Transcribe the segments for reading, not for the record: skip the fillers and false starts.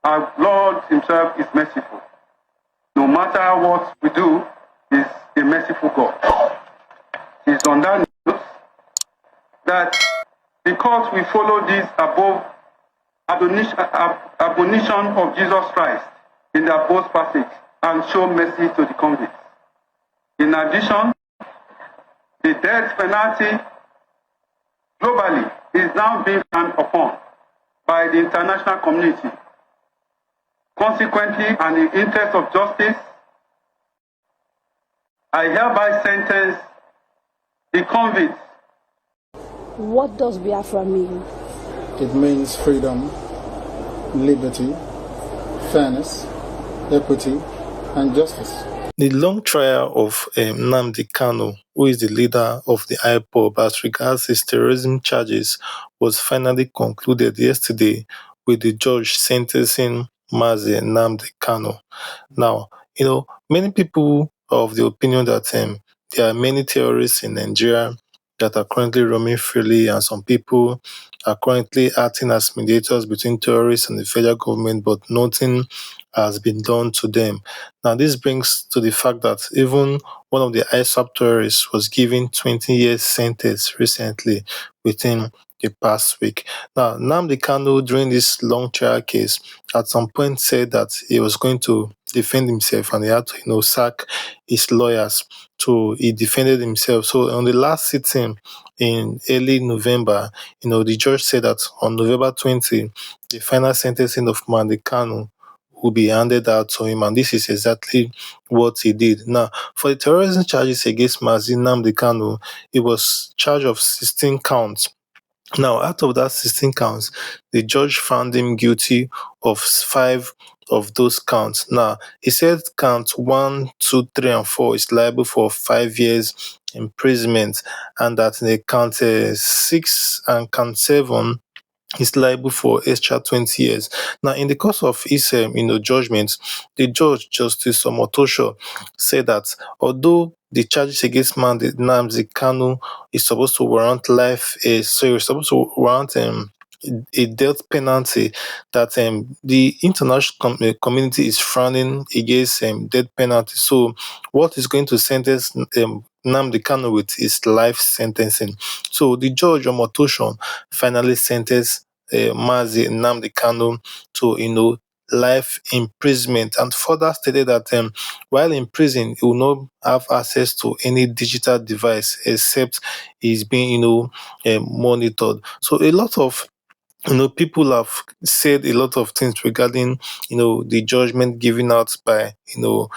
Our Lord himself is merciful. No matter what we do, he's a merciful God. It's on that note that because we follow this above admonition of Jesus Christ in the above passage and show mercy to the convicts. In addition, the death penalty globally is now being frowned upon by the international community. Consequently, and in the interest of justice, I hereby sentence the convicts. What does biafra mean? It means freedom, liberty, fairness, equity, and justice. The long trial of Nnamdi Kanu, who is the leader of the IPOB as regards his terrorism charges, was finally concluded yesterday with the judge sentencing Mazi Nnamdi Kanu. Now, many people are of the opinion that there are many terrorists in Nigeria that are currently roaming freely, and some people are currently acting as mediators between terrorists and the federal government, but nothing has been done to them. Now, this brings to the fact that even one of the ISWAP terrorists was given 20 years sentence recently within the past week. Now, Nnamdi Kanu, during this long trial case, at some point said that he was going to defend himself and he had to, sack his lawyers. So he defended himself. So on the last sitting in early November, the judge said that on November 20, the final sentencing of Nnamdi Kanu will be handed out to him, and this is exactly what he did. Now, for the terrorism charges against Mazi Nnamdi Kanu, he was charged of 16 counts. Now, out of that 16 counts, the judge found him guilty of 5 of those counts. Now, he said count 1, 2, 3, and 4 is liable for 5 years imprisonment, and that in count 6 and count 7 is liable for extra 20 years. Now, in the course of his judgment, the judge, Justice Omotosho, said that although the charges against Nnamdi Kanu is supposed to warrant a death penalty, that the international community is frowning against death penalty. So what is going to sentence Nnamdi Kanu with is life sentencing. So the judge Omotosho finally sentenced Mazi Nnamdi Kanu to life imprisonment, and further stated that while in prison he will not have access to any digital device except he's being monitored. So a lot of people have said a lot of things regarding, the judgment given out by, the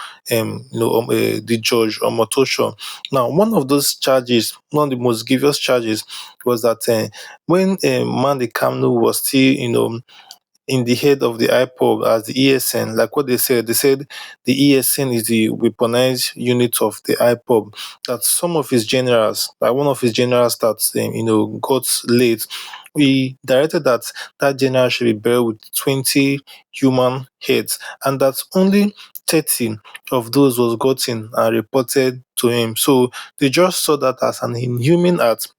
judge Omotosho. Now, one of those charges, one of the most grievous charges, was that when Nnamdi Kanu was still, in the head of the IPOB as the ESN, like what they said the ESN is the weaponized unit of the IPOB, that some of his generals, like one of his generals that, got late, he directed that general should be buried with 20 human heads, and that only 30 of those was gotten and reported to him. So they just saw that as an inhuman act.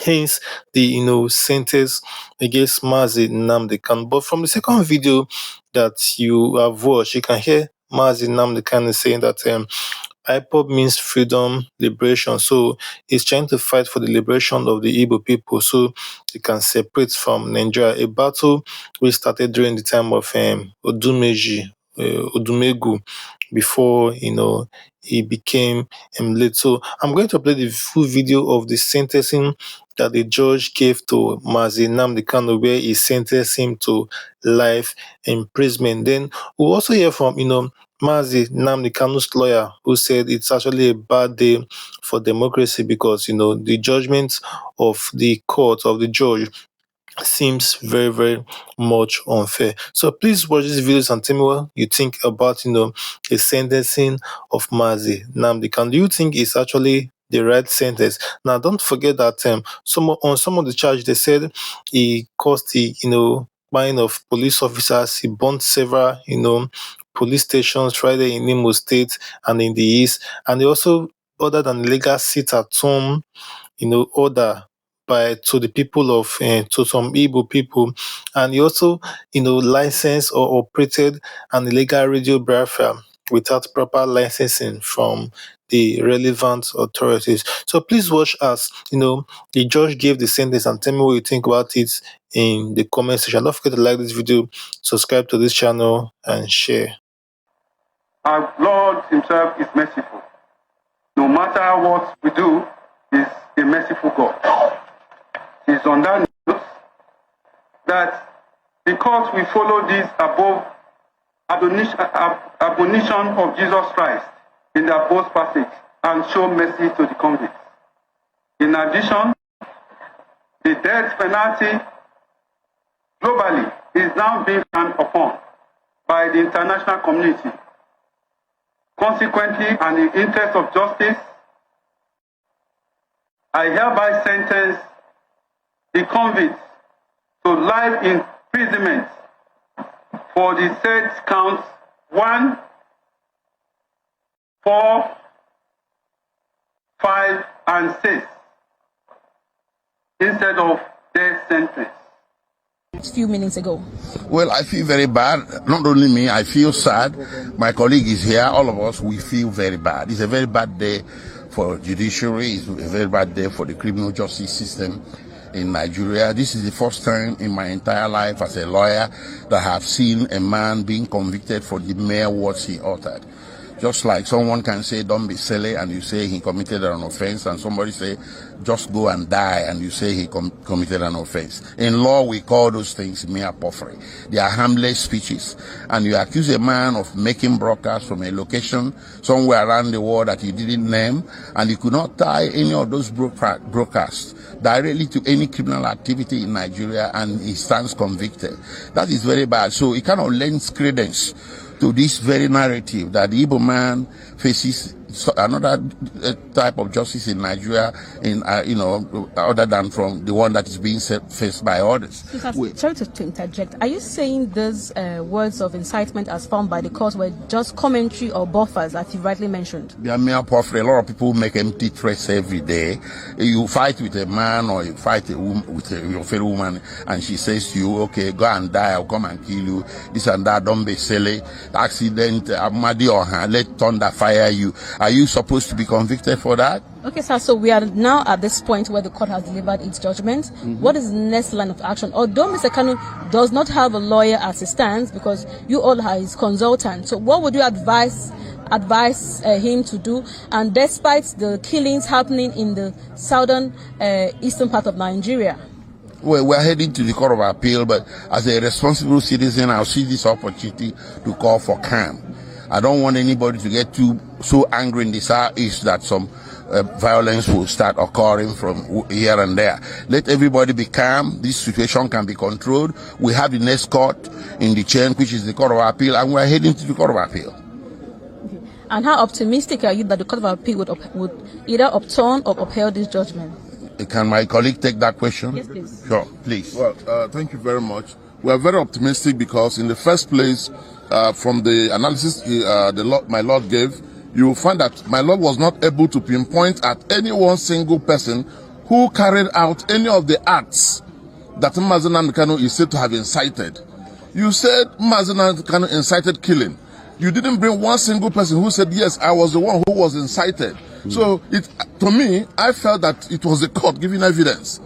Hence the sentence against Mazi Nnamdi Kanu. But from the second video that you have watched, you can hear Mazi Nnamdi Kanu saying that IPOB means freedom, liberation. So he's trying to fight for the liberation of the Igbo people so they can separate from Nigeria. A battle which started during the time of Odumegu, before he became late. So I'm going to play the full video of the sentencing that the judge gave to Mazi Nnamdi Kanu, where he sentenced him to life imprisonment. Then we'll also hear from Mazi Nnamdi Kanu's lawyer, who said it's actually a bad day for democracy because the judgment of the court, of the judge, seems very, very much unfair. So please watch these videos and tell me what you think about the sentencing of Mazi Nnamdi Kanu. Do you think it's actually the right sentence? Now, don't forget that on some of the charges they said he caused the buying of police officers. He burnt several police stations right there in Imo State and in the East, and he also ordered an illegal sit-at-home order to the people of to some Igbo people, and he also licensed or operated an illegal radio biafra without proper licensing from the relevant authorities. So please watch as the judge gave the sentence, and tell me what you think about it in the comment section. Don't forget to like this video, subscribe to this channel, and share. Our Lord himself is merciful. No matter what we do, he's a merciful God. It's on that note that because we follow this above admonition of Jesus Christ in the above passage and show mercy to the convicts. In addition, the death penalty globally is now being frowned upon by the international community. Consequently, and in the interest of justice, I hereby sentence the convicts to life imprisonment for the said counts 1, 4, 5, and 6 instead of death sentence. A few minutes ago. Well, I feel very bad. Not only me, I feel sad. My colleague is here. All of us, we feel very bad. It's a very bad day for judiciary. It's a very bad day for the criminal justice system in Nigeria. This is the first time in my entire life as a lawyer that I have seen a man being convicted for the mere words he uttered. Just like someone can say, don't be silly, and you say he committed an offense, and somebody say, just go and die, and you say he committed an offense. In law, we call those things mere puffery. They are harmless speeches, and you accuse a man of making broadcasts from a location somewhere around the world that you didn't name, and you could not tie any of those broadcasts directly to any criminal activity in Nigeria, and he stands convicted. That is very bad. So it kind of lends credence to this very narrative that the Igbo man faces another type of justice in Nigeria, other than from the one that is being faced by others. Sorry to interject. Are you saying those words of incitement as found by the court were just commentary or buffers, as you rightly mentioned? They are mere puffery. A lot of people make empty threats every day. You fight with a man or you fight with your fellow woman, and she says to you, okay, go and die, I'll come and kill you, this and that, don't be silly, accident, let thunder fire you. Are you supposed to be convicted for that? Okay, sir, so we are now at this point where the court has delivered its judgment. What is the next line of action? Although Mr. Kanu does not have a lawyer as he stands, because you all are his consultants, so what would you advise him to do? And despite the killings happening in the southern eastern part of Nigeria? Well, we're heading to the Court of Appeal, but as a responsible citizen, I'll see this opportunity to call for calm. I don't want anybody to get so angry in the southeast that some violence will start occurring from here and there. Let everybody be calm. This situation can be controlled. We have the next court in the chain, which is the Court of Appeal, and we're heading to the Court of Appeal. Okay. And how optimistic are you that the Court of Appeal would either upturn or uphold this judgment? Can my colleague take that question? Yes, please. Sure, please. Well, thank you very much. We are very optimistic because in the first place, from the analysis my Lord gave, you will find that my Lord was not able to pinpoint at any one single person who carried out any of the acts that Nnamdi Kanu is said to have incited. You said Nnamdi Kanu incited killing. You didn't bring one single person who said, yes, I was the one who was incited. So, to me, I felt that it was the court giving evidence.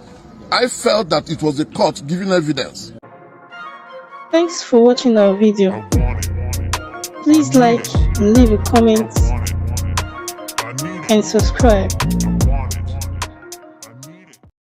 Thanks for watching our video. Please like and leave a comment and subscribe.